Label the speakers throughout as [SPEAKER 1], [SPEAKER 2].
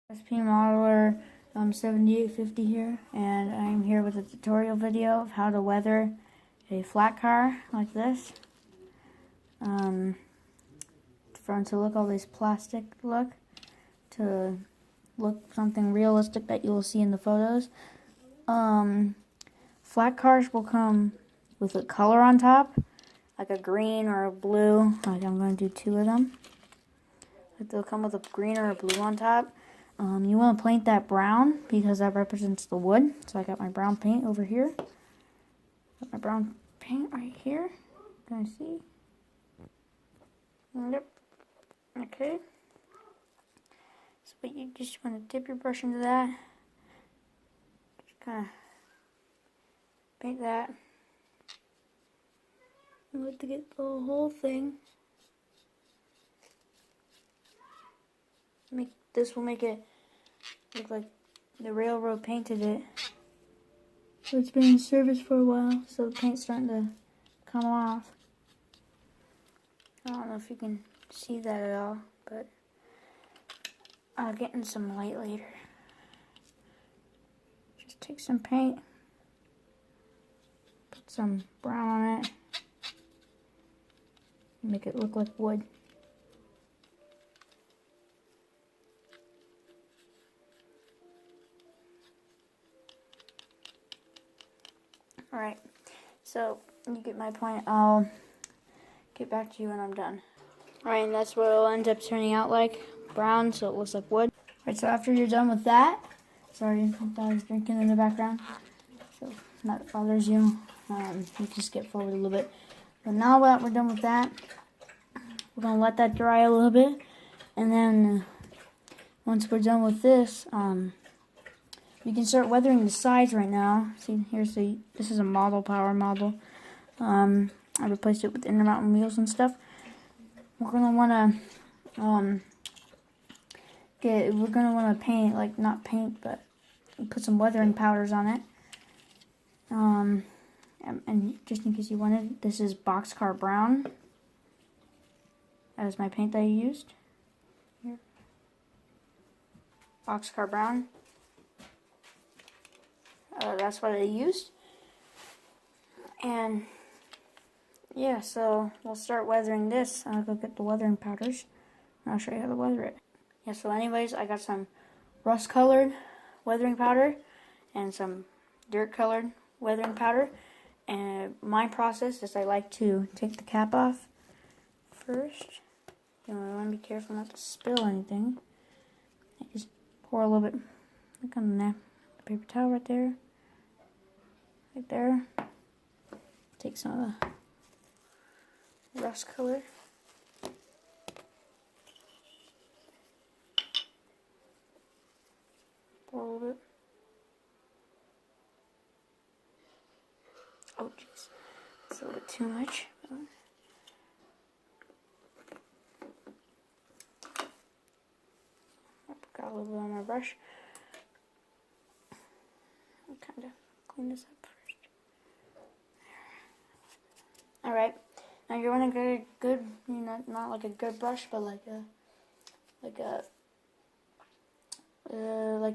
[SPEAKER 1] SP Modeler 7850 here, and I'm here with a tutorial video of how to weather a flat car like this. From to look all this plastic look to look something realistic that you will see in the photos. Flat cars will come with a color on top, like a green or a blue. Like I'm going to do two of them. They'll come with a green or a blue on top. You want to paint that brown because that represents the wood. So I got my brown paint over here. Got my brown paint right here. Can you see? Yep. Okay. So but you just want to dip your brush into that. Just kind of paint that. You want to get the whole thing. This will make it look like the railroad painted it. So it's been in service for a while, so the paint's starting to come off. I don't know if you can see that at all, but I'll get in some light later. Just take some paint, put some brown on it, make it look like wood. Alright, so you get my point. I'll get back to you when I'm done. Alright, and that's what it'll end up turning out like. Brown, so it looks like wood. Alright, so after you're done with that, sorry, my dog's drinking in the background, so that bothers you. You can skip forward a little bit. But now that we're done with that, we're going to let that dry a little bit. And then once we're done with this, you can start weathering the sides right now. See, this is a model power model. I replaced it with Intermountain wheels and stuff. We're gonna wanna paint, like not paint, but put some weathering powders on it. And just in case you wanted, this is Boxcar Brown. That is my paint that I used. Here. Boxcar Brown. That's what I used. And yeah, so we'll start weathering this. I'll go get the weathering powders and I'll show you how to weather it. Yeah, so anyways, I got some rust colored weathering powder and some dirt colored weathering powder. And my process is I like to take the cap off first. You want to be careful not to spill anything. I just pour a little bit, like on the paper towel right there. Right there. Take some of the rust color. Pour a little bit. Oh jeez, it's a little bit too much. Got a little bit on my brush. I'll kind of clean this up first. Alright, now you want to get a good, not like a good brush, but like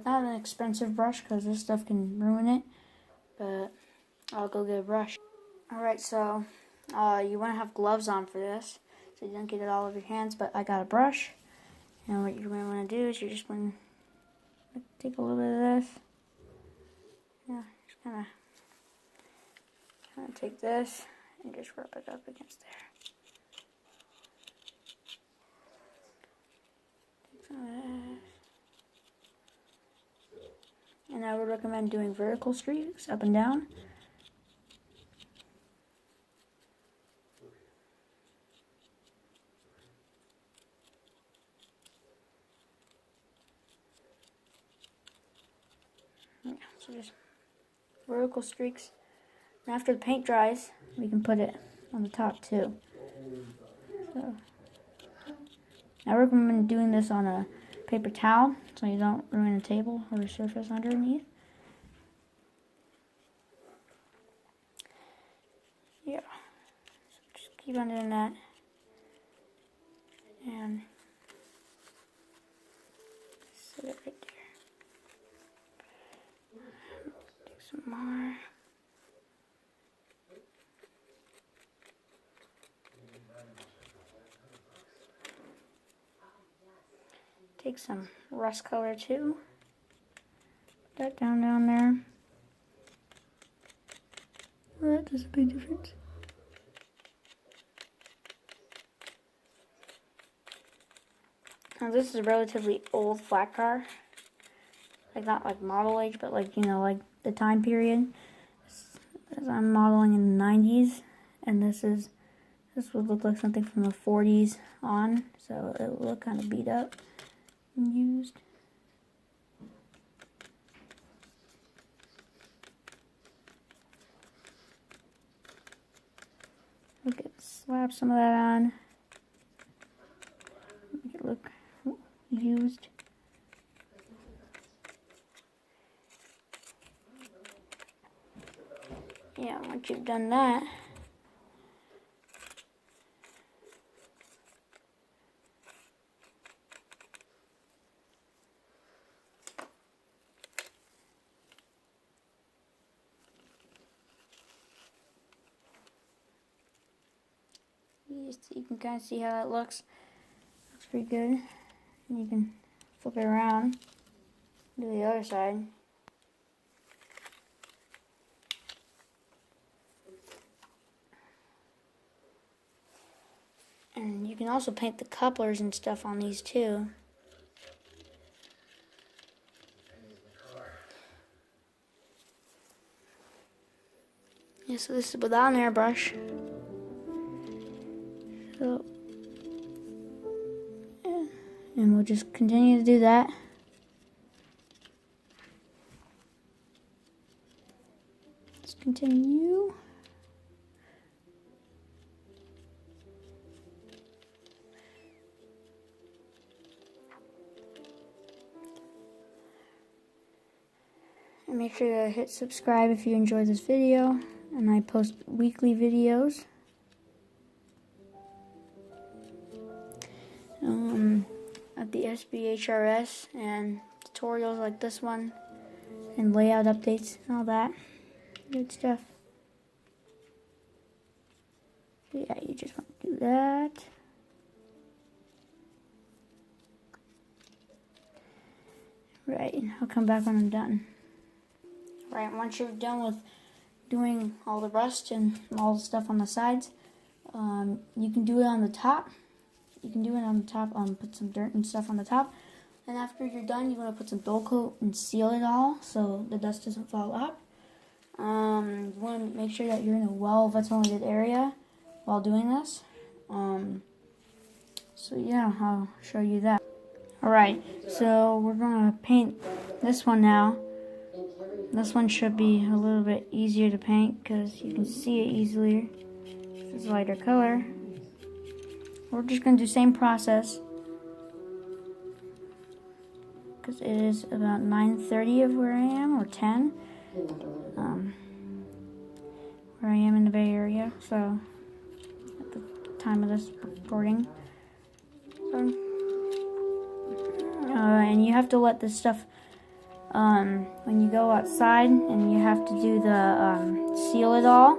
[SPEAKER 1] not an expensive brush, because this stuff can ruin it, but I'll go get a brush. Alright, so you want to have gloves on for this, so you don't get it all over your hands, but I got a brush, and what you're going to want to do is you're just going to take a little bit of this, yeah, just kind of take this, and just rub it up against there. Take some of this. And I would recommend doing vertical streaks up and down. Yeah, so just vertical streaks. And after the paint dries, we can put it on the top too. So I recommend doing this on a paper towel so you don't ruin the table or the surface underneath. Yeah, so just keep on doing that. And set it right there. more. Take some rust color too. Put that down there. Oh, that does a big difference. Now this is a relatively old Flatcar. Like not like model age, but like, you know, like the time period. I'm modeling in the 90s, and this would look like something from the 40s on, so it would look kind of beat up and used. Look at, slap some of that on. Make it look used. Yeah, once you've done that, you can kind of see how that looks. Looks pretty good. And you can flip it around, do the other side. And you can also paint the couplers and stuff on these too. Yeah, so this is without an airbrush. So, yeah. And we'll just continue to do that. Let's continue. And make sure to hit subscribe if you enjoyed this video. And I post weekly videos. At the SBHRS and tutorials like this one. And layout updates and all that. Good stuff. So yeah, you just want to do that. Right, I'll come back when I'm done. Right, once you're done with doing all the rust and all the stuff on the sides, you can do it on the top. You can do it on the top, put some dirt and stuff on the top. And after you're done, you want to put some dull coat and seal it all so the dust doesn't fall out. You want to make sure that you're in a well-ventilated area while doing this. So yeah, I'll show you that. Alright, so we're going to paint this one now. This one should be a little bit easier to paint because you can see it easier. This is lighter color. We're just going to do the same process because it is about 9:30 of where I am, or 10. Where I am in the Bay Area, so at the time of this recording. So, and you have to let this stuff, when you go outside and you have to do the seal it all,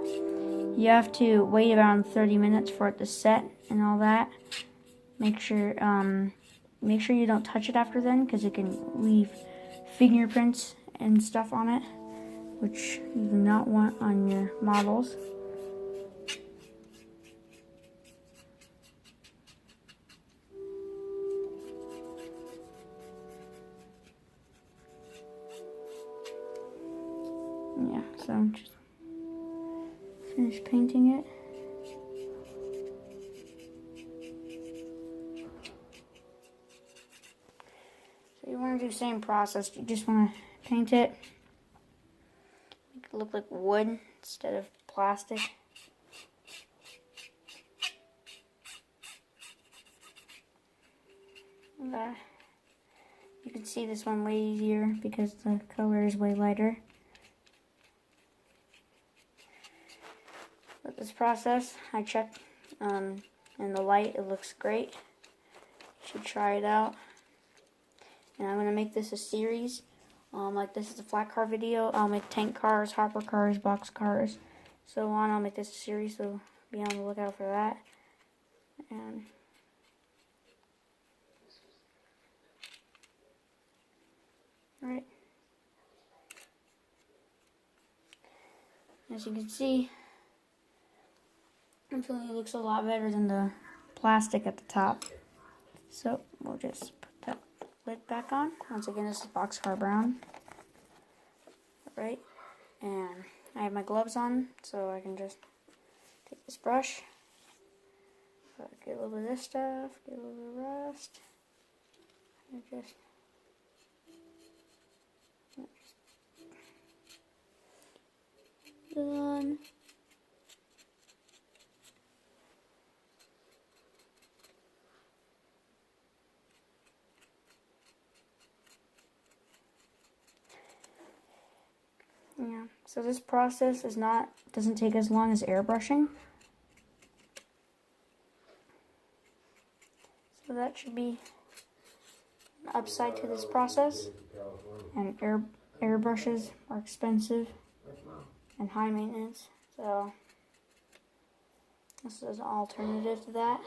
[SPEAKER 1] you have to wait around 30 minutes for it to set and all that. Make sure you don't touch it after then, because it can leave fingerprints and stuff on it, which you do not want on your models. Yeah, so I'm just finish painting it. So you want to do the same process. You just want to paint it. Make it look like wood instead of plastic. You can see this one way easier because the color is way lighter. With this process, I checked in the light, it looks great. You should try it out. And I'm going to make this a series Like this is a Flatcar video. I'll make tank cars, hopper cars, box cars, so on. I'll make this a series, so be on the lookout for that. And alright. As you can see, I'm feeling it looks a lot better than the plastic at the top. So we'll just put that lid back on. Once again, this is Boxcar Brown. Right, and I have my gloves on, so I can just take this brush, get a little bit of this stuff, get a little bit of rust, and just done. Yeah, so this process doesn't take as long as airbrushing. So that should be an upside to this process. And airbrushes are expensive and high maintenance, so this is an alternative to that.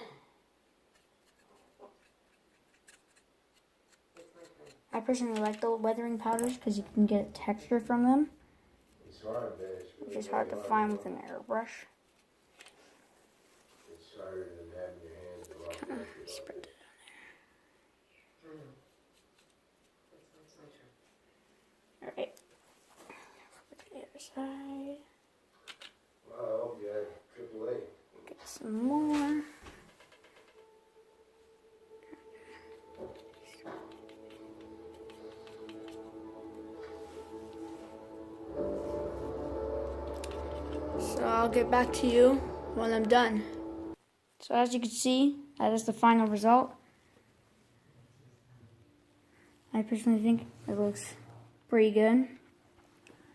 [SPEAKER 1] I personally like the weathering powders because you can get texture from them, which is hard to find with an airbrush. Spread it on there. Alright. For the other side.
[SPEAKER 2] Wow, you had AAA.
[SPEAKER 1] Get some more. So I'll get back to you when I'm done. So as you can see, that is the final result. I personally think it looks pretty good.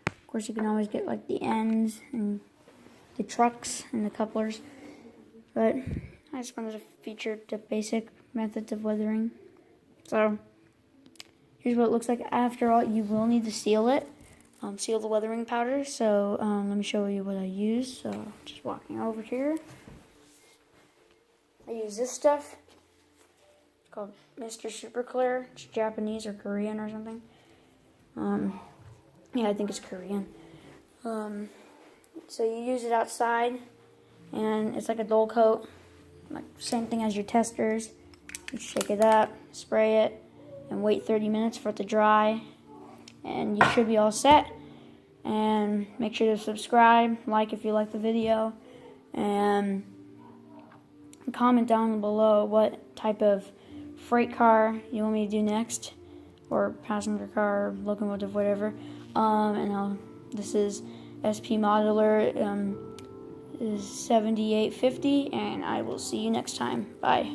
[SPEAKER 1] Of course, you can always get like the ends and the trucks and the couplers, but I just wanted to feature the basic methods of weathering. So here's what it looks like. After all, you will need to seal it. Seal the weathering powder. So let me show you what I use. So just walking over here. I use this stuff. It's called Mr. Super Clear. It's Japanese or Korean or something. Yeah, I think it's Korean. So you use it outside, and it's like a dull coat. Like same thing as your testers. You shake it up, spray it, and wait 30 minutes for it to dry. And you should be all set. And make sure to subscribe, like if you like the video, and comment down below what type of freight car you want me to do next, or passenger car, locomotive, whatever. This is SP Modular is 7850, and I will see you next time. Bye.